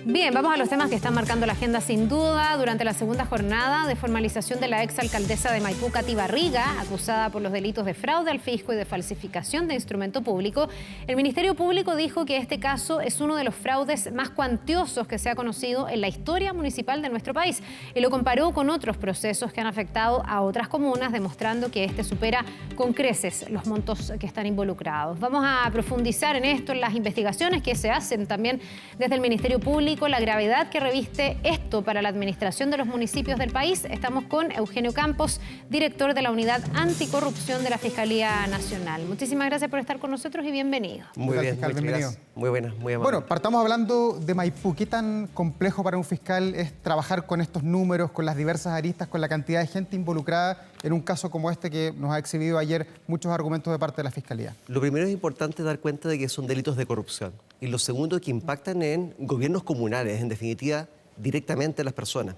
Bien, vamos a los temas que están marcando la agenda sin duda. Durante la segunda jornada de formalización de la exalcaldesa de Maipú, Katy Barriga, acusada por los delitos de fraude al fisco y de falsificación de instrumento público, el Ministerio Público dijo que este caso es uno de los fraudes más cuantiosos que se ha conocido en la historia municipal de nuestro país y lo comparó con otros procesos que han afectado a otras comunas, demostrando que este supera con creces los montos que están involucrados. Vamos a profundizar en esto, en las investigaciones que se hacen también desde el Ministerio Público, la gravedad que reviste esto para la administración de los municipios del país. Estamos con Eugenio Campos, director de la Unidad Anticorrupción de la Fiscalía Nacional. Muchísimas gracias por estar con nosotros y bienvenido. Muy bien, fiscal, bienvenido. Muy buenas, muy amable. Bueno, partamos hablando de Maipú. ¿Qué tan complejo para un fiscal es trabajar con estos números, con las diversas aristas, con la cantidad de gente involucrada en un caso como este que nos ha exhibido ayer muchos argumentos de parte de la Fiscalía? Lo primero es importante dar cuenta de que son delitos de corrupción. Y lo segundo, que impactan en gobiernos comunales, en definitiva, directamente a las personas.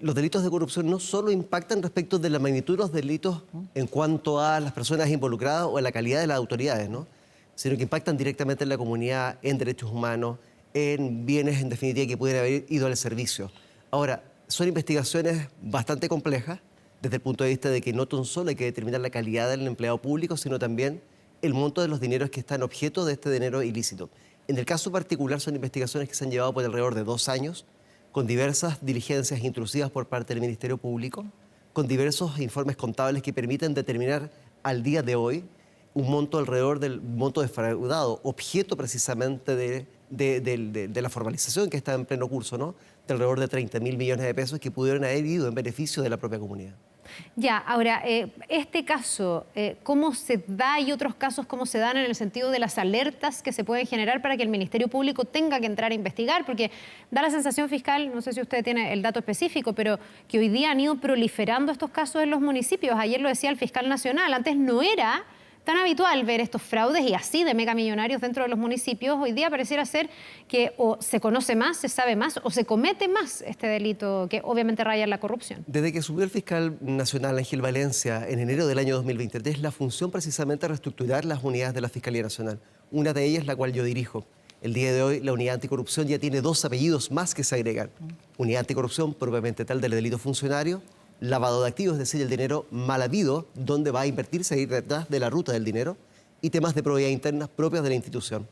Los delitos de corrupción no solo impactan respecto de la magnitud de los delitos en cuanto a las personas involucradas o a la calidad de las autoridades, ¿no?, sino que impactan directamente en la comunidad, en derechos humanos, en bienes, en definitiva, que pueden haber ido al servicio. Ahora, son investigaciones bastante complejas desde el punto de vista de que no tan solo hay que determinar la calidad del empleado público, sino también el monto de los dineros que están objeto de este dinero ilícito. En el caso particular son investigaciones que se han llevado por alrededor de 2 años, con diversas diligencias intrusivas por parte del Ministerio Público, con diversos informes contables que permiten determinar al día de hoy un monto alrededor del monto defraudado, objeto precisamente de la formalización que está en pleno curso, ¿no?, de alrededor de 30.000 millones de pesos que pudieron haber ido en beneficio de la propia comunidad. Ya, ahora, este caso, ¿cómo se da y otros casos cómo se dan en el sentido de las alertas que se pueden generar para que el Ministerio Público tenga que entrar a investigar? Porque da la sensación, fiscal, no sé si usted tiene el dato específico, pero que hoy día han ido proliferando estos casos en los municipios. Ayer lo decía el fiscal nacional, antes no era tan habitual ver estos fraudes y así de megamillonarios dentro de los municipios. Hoy día pareciera ser que o se conoce más, se sabe más o se comete más este delito que obviamente raya en la corrupción. Desde que subió el fiscal nacional Ángel Valencia en enero del año 2023, la función precisamente reestructurar las unidades de la Fiscalía Nacional. Una de ellas la cual yo dirijo. El día de hoy la Unidad Anticorrupción ya tiene 2 apellidos más que se agregan. Unidad Anticorrupción propiamente tal del delito funcionario, lavado de activos, es decir, el dinero mal habido, dónde va a invertirse, ir detrás de la ruta del dinero, y temas de probidad interna propios de la institución.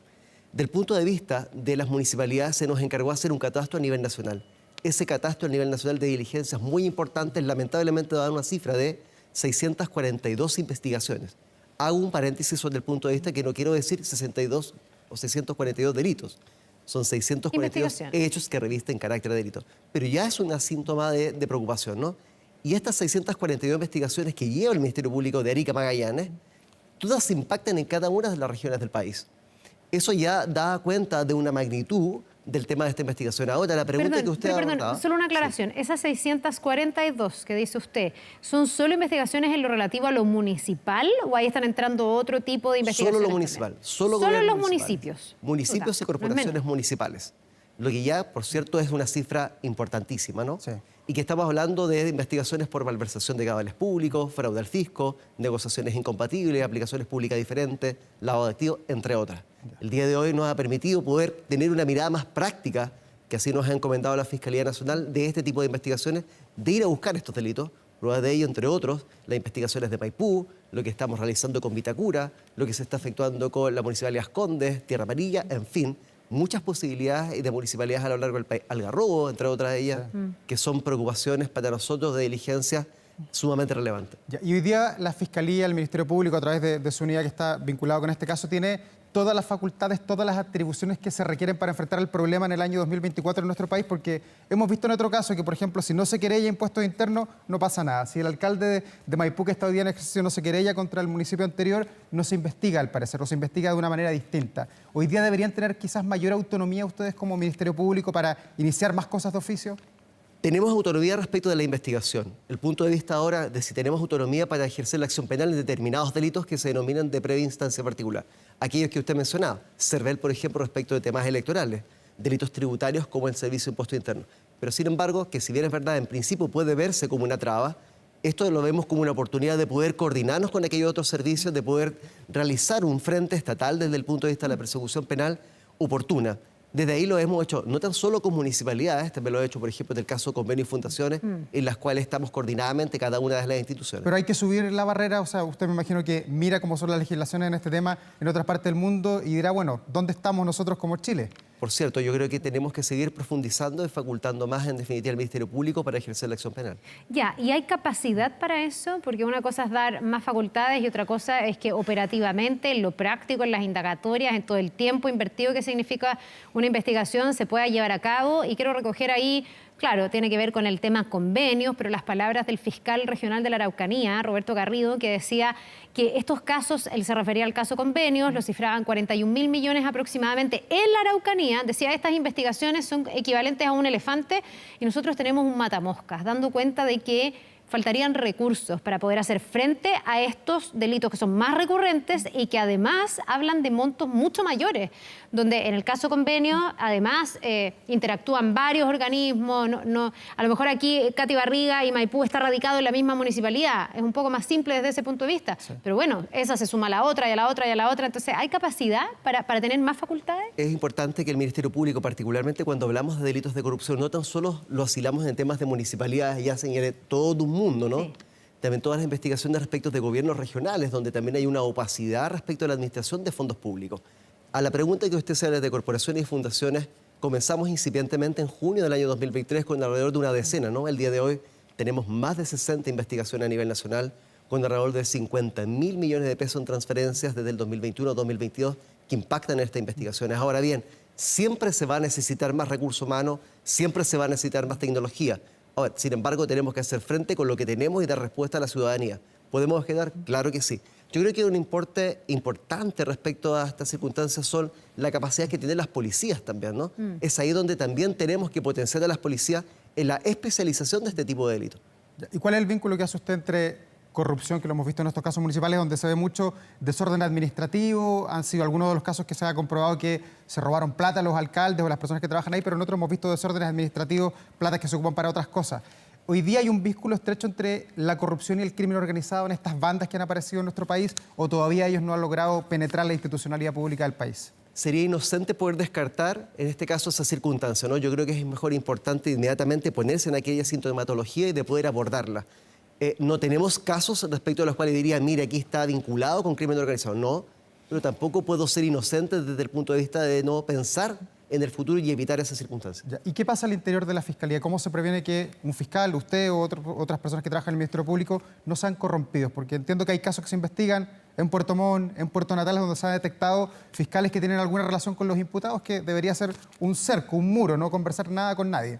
Del punto de vista de las municipalidades, se nos encargó hacer un catastro a nivel nacional. Ese catastro a nivel nacional de diligencias muy importantes, lamentablemente da una cifra de 642 investigaciones. Hago un paréntesis sobre el punto de vista que no quiero decir 62 o 642 delitos. Son 642 hechos que revisten carácter de delito. Pero ya es un síntoma de preocupación, ¿no? Y estas 642 investigaciones que lleva el Ministerio Público de Arica Magallanes, todas impactan en cada una de las regiones del país. Eso ya da cuenta de una magnitud del tema de esta investigación. Ahora, la pregunta que usted ha abordado... Solo una aclaración. Sí. Esas 642 que dice usted, ¿son solo investigaciones en lo relativo a lo municipal o ahí están entrando otro tipo de investigaciones? Solo lo municipal. Solo en los municipios. Municipios y corporaciones municipales. Lo que ya, por cierto, es una cifra importantísima, ¿no? Sí. Y que estamos hablando de investigaciones por malversación de cabales públicos, fraude al fisco, negociaciones incompatibles, aplicaciones públicas diferentes, lavado de activos, entre otras. El día de hoy nos ha permitido poder tener una mirada más práctica, que así nos ha encomendado la Fiscalía Nacional, de este tipo de investigaciones, de ir a buscar estos delitos. Pruebas de ello, entre otros, las investigaciones de Maipú, lo que estamos realizando con Vitacura, lo que se está efectuando con la Municipalidad de Las Condes, Tierra Amarilla, en fin, muchas posibilidades de municipalidades a lo largo del país, Algarrobo, entre otras de ellas, que son preocupaciones para nosotros de diligencia sumamente relevantes. Y hoy día la Fiscalía, el Ministerio Público, a través de su unidad que está vinculado con este caso, tiene todas las facultades, todas las atribuciones que se requieren para enfrentar el problema en el año 2024 en nuestro país, porque hemos visto en otro caso que, por ejemplo, si no se querella impuestos internos, no pasa nada. Si el alcalde de Maipú, que está hoy día en ejercicio, no se querella contra el municipio anterior, no se investiga, al parecer, o se investiga de una manera distinta. Hoy día deberían tener quizás mayor autonomía ustedes como Ministerio Público para iniciar más cosas de oficio. Tenemos autonomía respecto de la investigación. El punto de vista ahora de si tenemos autonomía para ejercer la acción penal en determinados delitos que se denominan de previa instancia particular. Aquellos que usted mencionaba, CERVEL, por ejemplo, respecto de temas electorales, delitos tributarios como el servicio de impuesto interno. Pero sin embargo, que si bien es verdad, en principio puede verse como una traba, esto lo vemos como una oportunidad de poder coordinarnos con aquellos otros servicios, de poder realizar un frente estatal desde el punto de vista de la persecución penal oportuna. Desde ahí lo hemos hecho, no tan solo con municipalidades, también lo he hecho, por ejemplo, en el caso de convenios y fundaciones, en las cuales estamos coordinadamente cada una de las instituciones. Pero hay que subir la barrera, o sea, usted me imagino que mira cómo son las legislaciones en este tema en otras partes del mundo y dirá, bueno, ¿dónde estamos nosotros como Chile? Por cierto, yo creo que tenemos que seguir profundizando y facultando más, en definitiva, al Ministerio Público para ejercer la acción penal. Ya, ¿y hay capacidad para eso? Porque una cosa es dar más facultades y otra cosa es que operativamente, en lo práctico, en las indagatorias, en todo el tiempo invertido que significa una investigación, se pueda llevar a cabo. Y quiero recoger ahí, claro, tiene que ver con el tema convenios, pero las palabras del fiscal regional de la Araucanía, Roberto Garrido, que decía que estos casos, él se refería al caso convenios, lo cifraban 41.000 millones aproximadamente en la Araucanía. Decía, estas investigaciones son equivalentes a un elefante y nosotros tenemos un matamoscas, dando cuenta de que faltarían recursos para poder hacer frente a estos delitos que son más recurrentes y que además hablan de montos mucho mayores, donde en el caso convenio además interactúan varios organismos. A lo mejor aquí Katy Barriga y Maipú está radicado en la misma municipalidad, es un poco más simple desde ese punto de vista, sí. Pero bueno, esa se suma a la otra y a la otra y a la otra, entonces ¿hay capacidad para tener más facultades? Es importante que el Ministerio Público, particularmente cuando hablamos de delitos de corrupción, no tan solo lo asilamos en temas de municipalidades, ya señalé todo un mundo, ¿no? Sí. También todas las investigaciones respecto de gobiernos regionales, donde también hay una opacidad respecto a la administración de fondos públicos. A la pregunta que usted se hace de corporaciones y fundaciones, comenzamos incipientemente en junio del año 2023 con alrededor de una decena, ¿no? El día de hoy tenemos más de 60 investigaciones a nivel nacional, con alrededor de 50.000 millones de pesos en transferencias desde el 2021 a 2022 que impactan en estas investigaciones. Ahora bien, siempre se va a necesitar más recurso humano, siempre se va a necesitar más tecnología. Ahora, sin embargo, tenemos que hacer frente con lo que tenemos y dar respuesta a la ciudadanía. ¿Podemos quedar? Claro que sí. Yo creo que un importe importante respecto a estas circunstancias son la capacidad que tienen las policías también, ¿no? Es ahí donde también tenemos que potenciar a las policías en la especialización de este tipo de delitos. ¿Y cuál es el vínculo que hace usted entre corrupción, que lo hemos visto en estos casos municipales, donde se ve mucho desorden administrativo? Han sido algunos de los casos que se ha comprobado que se robaron plata a los alcaldes o las personas que trabajan ahí, pero en otros hemos visto desórdenes administrativos, plata que se ocupan para otras cosas. ¿Hoy día hay un vínculo estrecho entre la corrupción y el crimen organizado en estas bandas que han aparecido en nuestro país, o todavía ellos no han logrado penetrar la institucionalidad pública del país? Sería inocente poder descartar, en este caso, esa circunstancia, ¿no? Yo creo que es mejor importante inmediatamente ponerse en aquella sintomatología y de poder abordarla. No tenemos casos respecto a los cuales diría, mire, aquí está vinculado con crimen organizado. No, pero tampoco puedo ser inocente desde el punto de vista de no pensar en el futuro y evitar esas circunstancias. ¿Y qué pasa al interior de la Fiscalía? ¿Cómo se previene que un fiscal, usted o otras personas que trabajan en el Ministerio Público no sean corrompidos? Porque entiendo que hay casos que se investigan en Puerto Montt, en Puerto Natales, donde se han detectado fiscales que tienen alguna relación con los imputados, que debería ser un cerco, un muro, no conversar nada con nadie.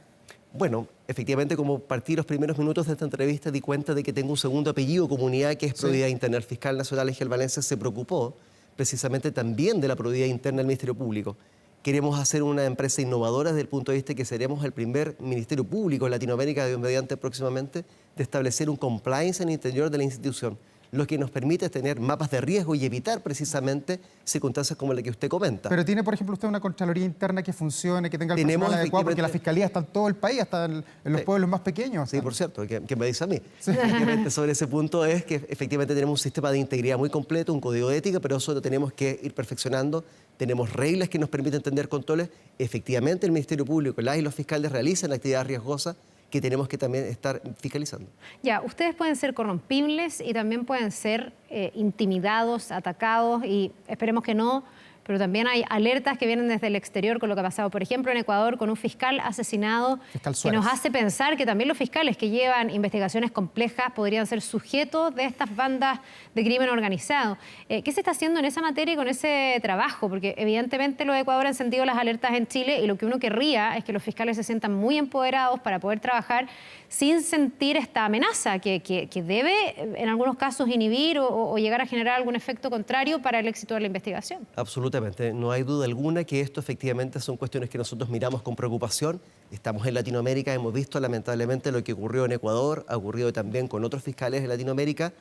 Bueno, efectivamente, como partí los primeros minutos de esta entrevista, di cuenta de que tengo un segundo apellido, comunidad, que es Probidad Interna. El fiscal nacional Ángel Valencia se preocupó precisamente también de la probidad interna del Ministerio Público. Queremos hacer una empresa innovadora desde el punto de vista que seremos el primer Ministerio Público en Latinoamérica, Dios mediante próximamente, de establecer un compliance en el interior de la institución, lo que nos permite tener mapas de riesgo y evitar precisamente circunstancias como la que usted comenta. Pero tiene, por ejemplo, usted una Contraloría interna que funcione, que tenga el personal adecuado, porque la Fiscalía está en todo el país, hasta en los pueblos más pequeños. Sí, por cierto, que me dice a mí. Sí. Efectivamente, sobre ese punto es que efectivamente tenemos un sistema de integridad muy completo, un código de ética, pero eso lo tenemos que ir perfeccionando. Tenemos reglas que nos permiten tener controles. Efectivamente, el Ministerio Público, y los fiscales realizan actividades riesgosas que tenemos que también estar fiscalizando. Ya, ustedes pueden ser corrompibles y también pueden ser intimidados, atacados, y esperemos que no, pero también hay alertas que vienen desde el exterior con lo que ha pasado, por ejemplo, en Ecuador, con un fiscal asesinado, que nos hace pensar que también los fiscales que llevan investigaciones complejas podrían ser sujetos de estas bandas de crimen organizado. ¿Qué se está haciendo en esa materia y con ese trabajo? Porque evidentemente los de Ecuador han sentido las alertas en Chile y lo que uno querría es que los fiscales se sientan muy empoderados para poder trabajar sin sentir esta amenaza que debe en algunos casos inhibir o llegar a generar algún efecto contrario para el éxito de la investigación. Absolutamente. No hay duda alguna que esto efectivamente son cuestiones que nosotros miramos con preocupación. Estamos en Latinoamérica, hemos visto lamentablemente lo que ocurrió en Ecuador, ha ocurrido también con otros fiscales de Latinoamérica.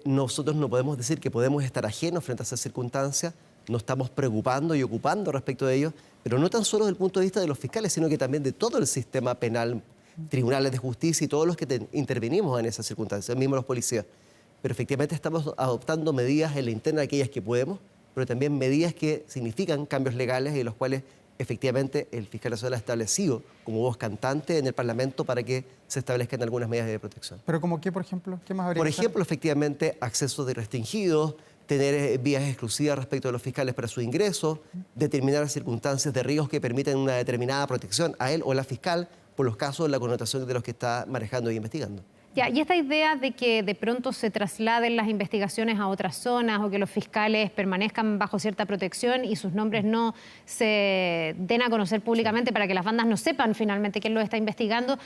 Nosotros no podemos decir que podemos estar ajenos frente a esas circunstancias, nos estamos preocupando y ocupando respecto de ello, pero no tan solo desde el punto de vista de los fiscales, sino que también de todo el sistema penal, tribunales de justicia y todos los que intervenimos en esas circunstancias, mismos los policías. Pero efectivamente estamos adoptando medidas en la interna, aquellas que podemos, pero también medidas que significan cambios legales y los cuales efectivamente el fiscal nacional ha establecido como voz cantante en el Parlamento para que se establezcan algunas medidas de protección. ¿Pero como qué, por ejemplo? ¿Qué más habría Por que hacer? ejemplo, efectivamente, acceso de restringidos, tener vías exclusivas respecto de los fiscales para su ingreso, determinar circunstancias de riesgo que permiten una determinada protección a él o a la fiscal por los casos, la connotación de los que está manejando y investigando. Ya, y esta idea de que de pronto se trasladen las investigaciones a otras zonas o que los fiscales permanezcan bajo cierta protección y sus nombres no se den a conocer públicamente para que las bandas no sepan finalmente quién los está investigando.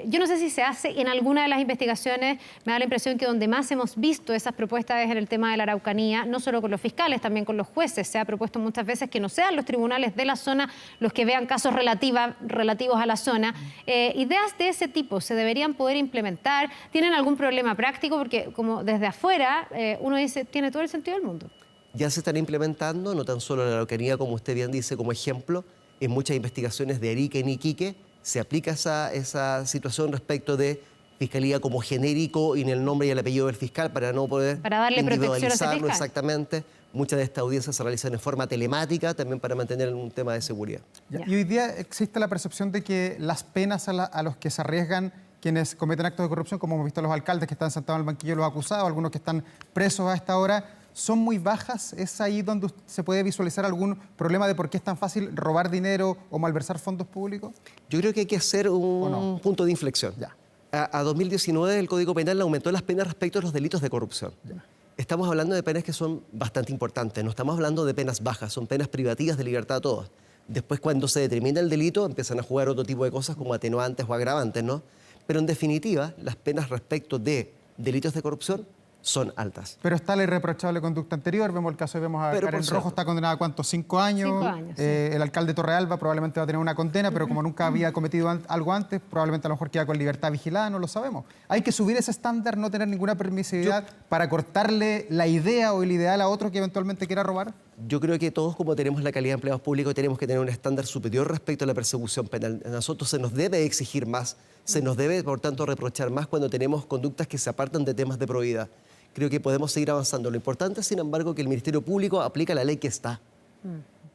Yo no sé si se hace en alguna de las investigaciones. Me da la impresión que donde más hemos visto esas propuestas es en el tema de la Araucanía, no solo con los fiscales, también con los jueces. Se ha propuesto muchas veces que no sean los tribunales de la zona los que vean casos relativos a la zona. Ideas de ese tipo se deberían poder implementar. ¿Tienen algún problema práctico? Porque como desde afuera uno dice, tiene todo el sentido del mundo. Ya se están implementando, no tan solo en la Araucanía, como usted bien dice, como ejemplo, en muchas investigaciones de Arica y Iquique se aplica esa situación respecto de fiscalía como genérico y en el nombre y el apellido del fiscal para no poder darle protección a ese fiscal. Exactamente. Muchas de estas audiencias se realizan en forma telemática también para mantener un tema de seguridad. Ya. Y hoy día existe la percepción de que las penas a los que se arriesgan quienes cometen actos de corrupción, como hemos visto los alcaldes que están sentados en el banquillo de los acusados, algunos que están presos a esta hora, son muy bajas. ¿Es ahí donde se puede visualizar algún problema de por qué es tan fácil robar dinero o malversar fondos públicos? Yo creo que hay que hacer un punto de inflexión. Ya. A 2019 el Código Penal aumentó las penas respecto a los delitos de corrupción. Ya. Estamos hablando de penas que son bastante importantes, no estamos hablando de penas bajas, son penas privativas de libertad todas. Después, cuando se determina el delito, empiezan a jugar otro tipo de cosas como atenuantes o agravantes, ¿no? Pero en definitiva, las penas respecto de delitos de corrupción son altas. Pero está la irreprochable conducta anterior. Vemos el caso y vemos a Karen Rojo, está condenada a ¿cuánto? 5 años. 5 años, sí. El alcalde Torrealba probablemente va a tener una condena, pero como nunca había cometido algo antes, probablemente a lo mejor queda con libertad vigilada, no lo sabemos. Hay que subir ese estándar, no tener ninguna permisividad para cortarle la idea o el ideal a otro que eventualmente quiera robar. Yo creo que todos, como tenemos la calidad de empleados públicos, tenemos que tener un estándar superior respecto a la persecución penal. A nosotros se nos debe exigir más, se nos debe, por tanto, reprochar más cuando tenemos conductas que se apartan de temas de probidad. Creo que podemos seguir avanzando. Lo importante, sin embargo, que el Ministerio Público aplica la ley que está.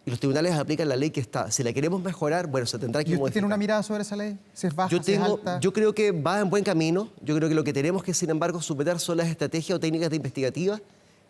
Y los tribunales aplican la ley que está. Si la queremos mejorar, bueno, se tendrá que ¿Y usted modificar. tiene una mirada sobre esa ley? Si es baja, si es alta. Yo creo que va en buen camino. Yo creo que lo que tenemos que, sin embargo, superar son las estrategias o técnicas de investigativa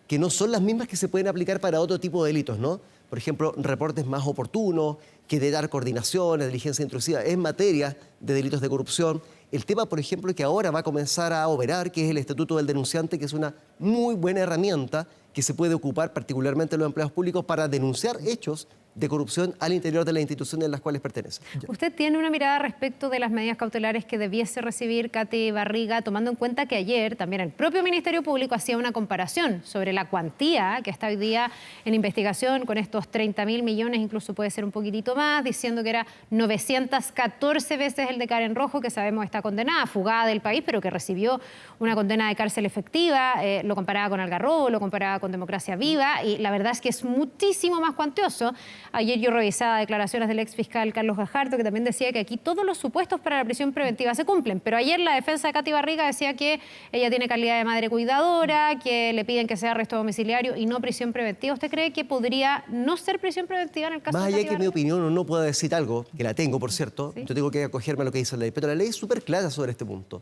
que no son las mismas que se pueden aplicar para otro tipo de delitos, ¿no? Por ejemplo, reportes más oportunos, que de dar coordinaciones, diligencia intrusiva en materia de delitos de corrupción. El tema, por ejemplo, que ahora va a comenzar a operar, que es el Estatuto del Denunciante, que es una muy buena herramienta que se puede ocupar particularmente en los empleados públicos para denunciar hechos de corrupción al interior de las instituciones en las cuales pertenece. ¿Usted tiene una mirada respecto de las medidas cautelares que debiese recibir Katy Barriga, tomando en cuenta que ayer también el propio Ministerio Público hacía una comparación sobre la cuantía que está hoy día en investigación con estos 30.000 millones, incluso puede ser un poquitito más, diciendo que era 914 veces el de Karen Rojo, que sabemos está condenada, fugada del país, pero que recibió una condena de cárcel efectiva, lo comparaba con Algarrobo, lo comparaba con Democracia Viva, y la verdad es que es muchísimo más cuantioso. Ayer yo revisaba declaraciones del exfiscal Carlos Gajardo, que también decía que aquí todos los supuestos para la prisión preventiva se cumplen, pero ayer la defensa de Katy Barriga decía que ella tiene calidad de madre cuidadora, que le piden que sea arresto domiciliario y no prisión preventiva. ¿Usted cree que podría no ser prisión preventiva en el caso de Katy Más allá que Barriga? mi opinión no pueda decir algo, que la tengo, por cierto, ¿Sí? yo tengo que acogerme a lo que dice la ley, pero la ley es súper clara sobre este punto.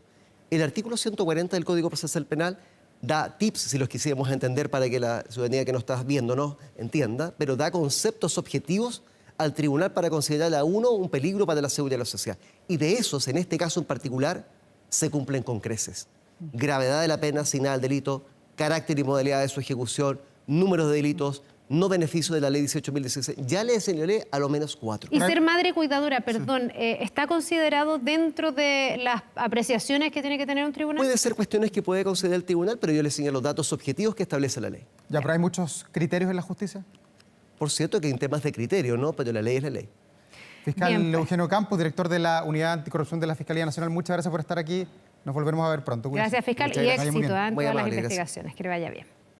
El artículo 140 del Código Procesal Penal da tips, si los quisiéramos entender, para que la ciudadanía que nos está viendo no entienda, pero da conceptos objetivos al tribunal para considerar a uno un peligro para la seguridad de la sociedad. Y de esos, en este caso en particular, se cumplen con creces. Gravedad de la pena asignada al delito, carácter y modalidad de su ejecución, números de delitos, no beneficio de la ley 18.016. Ya le señalé a lo menos 4. Y ser madre cuidadora, perdón, ¿está considerado dentro de las apreciaciones que tiene que tener un tribunal? Puede ser cuestiones que puede considerar el tribunal, pero yo le señalo datos objetivos que establece la ley. Ya, pero hay muchos criterios en la justicia. Por cierto que hay temas de criterio, ¿no? Pero la ley es la ley. Fiscal Bien, Eugenio Campos, director de la Unidad Anticorrupción de la Fiscalía Nacional, muchas gracias por estar aquí. Nos volveremos a ver pronto. Cuídese. Gracias, fiscal, Muchas y gracias. éxito en Muy todas las amable, gracias. investigaciones. Que le vaya bien.